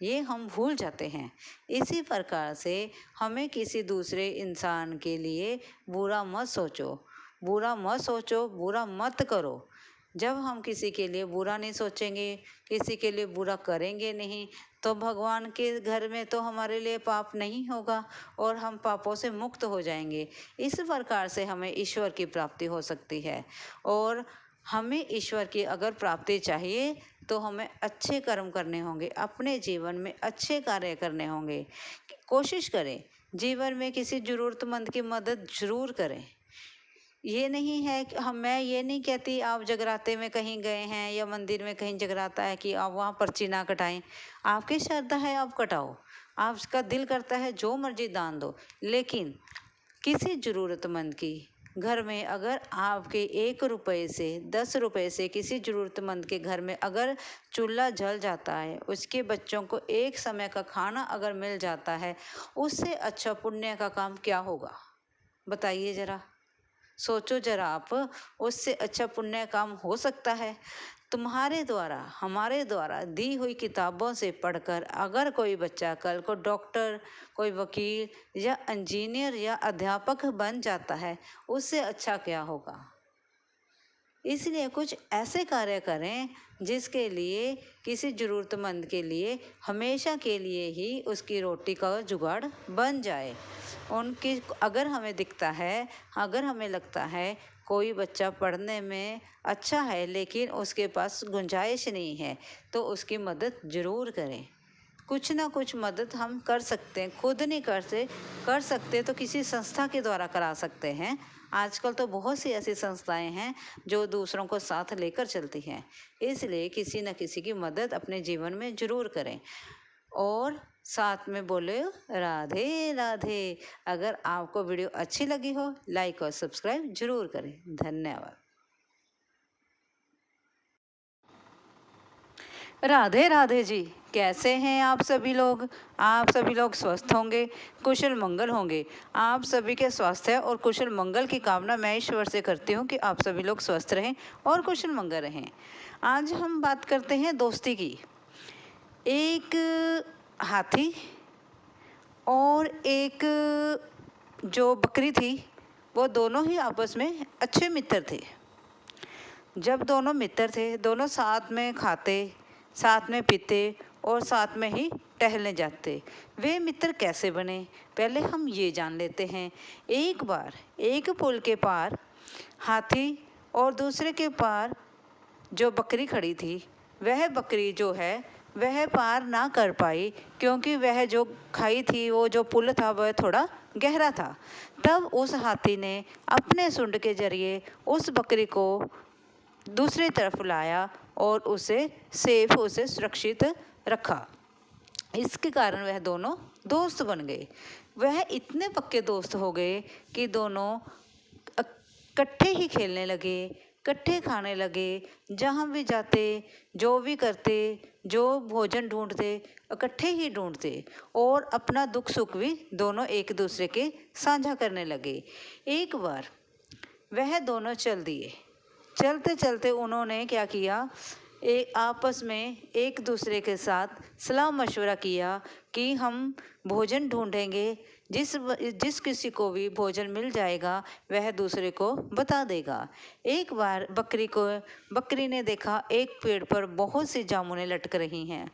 ये हम भूल जाते हैं। इसी प्रकार से हमें किसी दूसरे इंसान के लिए बुरा मत सोचो, बुरा मत करो। जब हम किसी के लिए बुरा नहीं सोचेंगे, किसी के लिए बुरा करेंगे नहीं, तो भगवान के घर में तो हमारे लिए पाप नहीं होगा और हम पापों से मुक्त हो जाएंगे। इस प्रकार से हमें ईश्वर की प्राप्ति हो सकती है, और हमें ईश्वर की अगर प्राप्ति चाहिए तो हमें अच्छे कर्म करने होंगे, अपने जीवन में अच्छे कार्य करने होंगे। कोशिश करें जीवन में किसी ज़रूरतमंद की मदद ज़रूर करें। ये नहीं है कि मैं ये नहीं कहती आप जगराते में कहीं गए हैं या मंदिर में कहीं जगराता है कि आप वहाँ पर्ची ना कटाएं। आपकी श्रद्धा है, आप कटाओ, आपका दिल करता है जो मर्जी दान दो, लेकिन किसी ज़रूरतमंद की घर में अगर आपके 1 रुपये से 10 रुपये से किसी ज़रूरतमंद के घर में अगर चूल्हा जल जाता है, उसके बच्चों को एक समय का खाना अगर मिल जाता है, उससे अच्छा पुण्य का काम क्या होगा? बताइए ज़रा, सोचो जरा आप, उससे अच्छा पुण्य काम हो सकता है? तुम्हारे द्वारा, हमारे द्वारा दी हुई किताबों से पढ़कर अगर कोई बच्चा कल को डॉक्टर, कोई वकील या इंजीनियर या अध्यापक बन जाता है, उससे अच्छा क्या होगा? इसलिए कुछ ऐसे कार्य करें जिसके लिए किसी ज़रूरतमंद के लिए हमेशा के लिए ही उसकी रोटी का जुगाड़ बन जाए। उनकी अगर हमें दिखता है, अगर हमें लगता है कोई बच्चा पढ़ने में अच्छा है लेकिन उसके पास गुंजाइश नहीं है, तो उसकी मदद ज़रूर करें। कुछ ना कुछ मदद हम कर सकते हैं, खुद नहीं कर सकते तो किसी संस्था के द्वारा करा सकते हैं। आजकल तो बहुत सी ऐसी संस्थाएं हैं जो दूसरों को साथ लेकर चलती हैं। इसलिए किसी न किसी की मदद अपने जीवन में ज़रूर करें, और साथ में बोले राधे राधे। अगर आपको वीडियो अच्छी लगी हो, लाइक और सब्सक्राइब जरूर करें। धन्यवाद। राधे राधे जी, कैसे हैं आप सभी लोग? आप सभी लोग स्वस्थ होंगे, कुशल मंगल होंगे। आप सभी के स्वास्थ्य और कुशल मंगल की कामना मैं ईश्वर से करती हूँ कि आप सभी लोग स्वस्थ रहें और कुशल मंगल रहें। आज हम बात करते हैं दोस्ती की। एक हाथी और एक जो बकरी थी, वो दोनों ही आपस में अच्छे मित्र थे। जब दोनों मित्र थे, दोनों साथ में खाते, साथ में पीते और साथ में ही टहलने जाते। वे मित्र कैसे बने, पहले हम ये जान लेते हैं। एक बार एक पुल के पार हाथी और दूसरे के पार जो बकरी खड़ी थी, वह बकरी जो है वह पार ना कर पाई, क्योंकि वह जो खाई थी, वो जो पुल था वह थोड़ा गहरा था। तब उस हाथी ने अपने सूंड के जरिए उस बकरी को दूसरी तरफ लाया और उसे सुरक्षित रखा। इसके कारण वह दोनों दोस्त बन गए। वह इतने पक्के दोस्त हो गए कि दोनों इकट्ठे ही खेलने लगे, इकट्ठे खाने लगे, जहाँ भी जाते, जो भी करते, जो भोजन ढूंढते, इकट्ठे ही ढूंढते, और अपना दुख सुख भी दोनों एक दूसरे के साझा करने लगे। एक बार वह दोनों चल दिए। चलते चलते उन्होंने क्या किया, आपस में एक दूसरे के साथ सलाह मशवरा किया कि हम भोजन ढूंढेंगे, जिस किसी को भी भोजन मिल जाएगा वह दूसरे को बता देगा। एक बार बकरी ने देखा एक पेड़ पर बहुत सी जामुनें लटक रही हैं।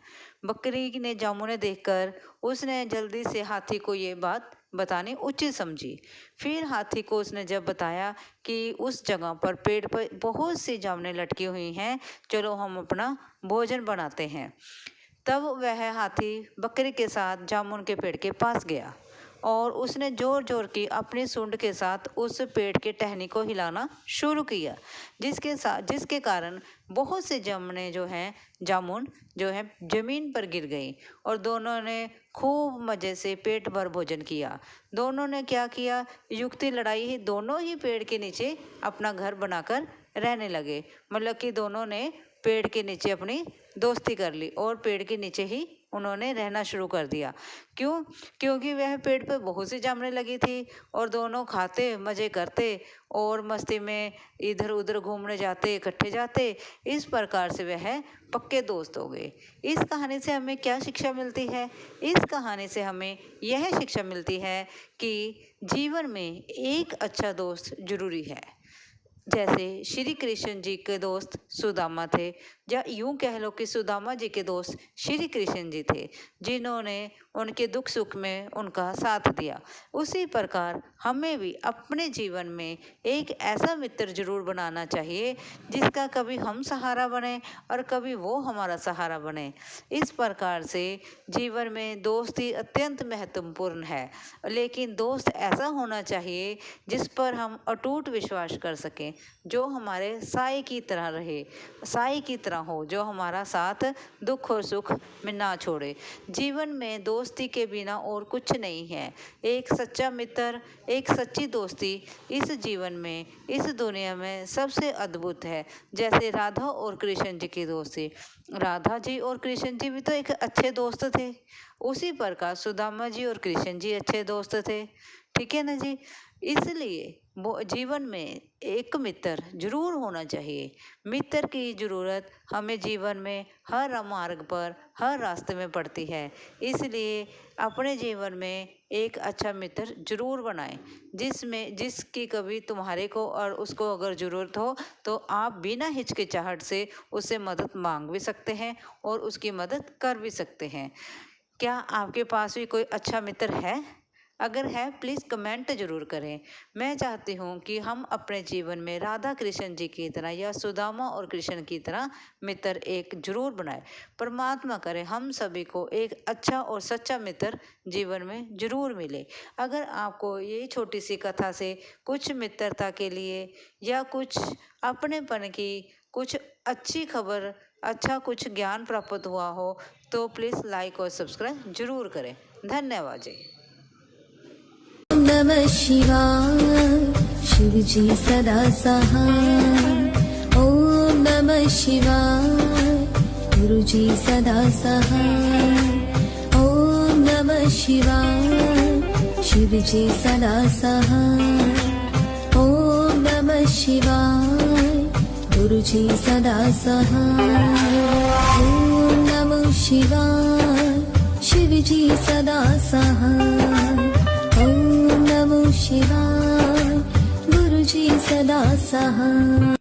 बकरी ने जामुनें देखकर उसने जल्दी से हाथी को ये बात बतानी उचित समझी। फिर हाथी को उसने जब बताया कि उस जगह पर पेड़ पर बहुत सी जामुनें लटकी हुई हैं, चलो हम अपना भोजन बनाते हैं। तब वह हाथी बकरी के साथ जामुन के पेड़ के पास गया और उसने जोर जोर की अपनी सूंड के साथ उस पेड़ के टहनी को हिलाना शुरू किया, जिसके कारण बहुत से जामुन जो है जमीन पर गिर गई और दोनों ने खूब मज़े से पेट भर भोजन किया। दोनों ने क्या किया, युक्ति लड़ाई ही दोनों ही पेड़ के नीचे अपना घर बनाकर रहने लगे। मतलब कि दोनों ने पेड़ के नीचे अपनी दोस्ती कर ली और पेड़ के नीचे ही उन्होंने रहना शुरू कर दिया। क्यों? क्योंकि वह पेड़ पे बहुत सी जामुनें लगी थी और दोनों खाते, मज़े करते और मस्ती में इधर उधर घूमने जाते, इकट्ठे जाते। इस प्रकार से वह पक्के दोस्त हो गए। इस कहानी से हमें क्या शिक्षा मिलती है? इस कहानी से हमें यह शिक्षा मिलती है कि जीवन में एक अच्छा दोस्त जरूरी है। जैसे श्री कृष्ण जी के दोस्त सुदामा थे, या यूं कह लो कि सुदामा जी के दोस्त श्री कृष्ण जी थे, जिन्होंने उनके दुख सुख में उनका साथ दिया। उसी प्रकार हमें भी अपने जीवन में एक ऐसा मित्र जरूर बनाना चाहिए जिसका कभी हम सहारा बने और कभी वो हमारा सहारा बने। इस प्रकार से जीवन में दोस्ती अत्यंत महत्वपूर्ण है, लेकिन दोस्त ऐसा होना चाहिए जिस पर हम अटूट विश्वास कर सकें, जो हमारे साए की तरह रहे, साए की तरह हो, जो हमारा साथ दुख और सुख में ना छोड़े। जीवन में दोस्ती के बिना और कुछ नहीं है। एक सच्चा मित्र, एक सच्ची दोस्ती इस जीवन में, इस दुनिया में सबसे अद्भुत है। जैसे राधा और कृष्ण जी की दोस्ती, राधा जी और कृष्ण जी भी तो एक अच्छे दोस्त थे। उसी प्रकार सुदामा जी और कृष्ण जी अच्छे दोस्त थे। ठीक है ना जी? इसलिए जीवन में एक मित्र जरूर होना चाहिए। मित्र की जरूरत हमें जीवन में हर मार्ग पर, हर रास्ते में पड़ती है। इसलिए अपने जीवन में एक अच्छा मित्र जरूर बनाएं, जिसकी कभी तुम्हारे को और उसको अगर ज़रूरत हो तो आप बिना हिचकिचाहट से उससे मदद मांग भी सकते हैं और उसकी मदद कर भी सकते हैं। क्या आपके पास भी कोई अच्छा मित्र है? अगर है प्लीज़ कमेंट जरूर करें। मैं चाहती हूँ कि हम अपने जीवन में राधा कृष्ण जी की तरह या सुदामा और कृष्ण की तरह मित्र एक जरूर बनाए। परमात्मा करे हम सभी को एक अच्छा और सच्चा मित्र जीवन में जरूर मिले। अगर आपको ये छोटी सी कथा से कुछ मित्रता के लिए या कुछ अपनेपन की कुछ अच्छी खबर, अच्छा कुछ ज्ञान प्राप्त हुआ हो तो प्लीज़ लाइक और सब्सक्राइब जरूर करें। धन्यवाद जी। नमः शिवाय, शिव जी सदा सहाय। ओम नमः शिवाय, गुरु जी सदा सहाय। ओम नमः शिवाय, शिव जी सदा सहाय। ओम नमः शिवाय, गुरु जी सदा सहाय। ओम नमः शिवाय, शिव जी सदा सहाय। ओम नमः शिवाय, गुरु जी सदा सहाय।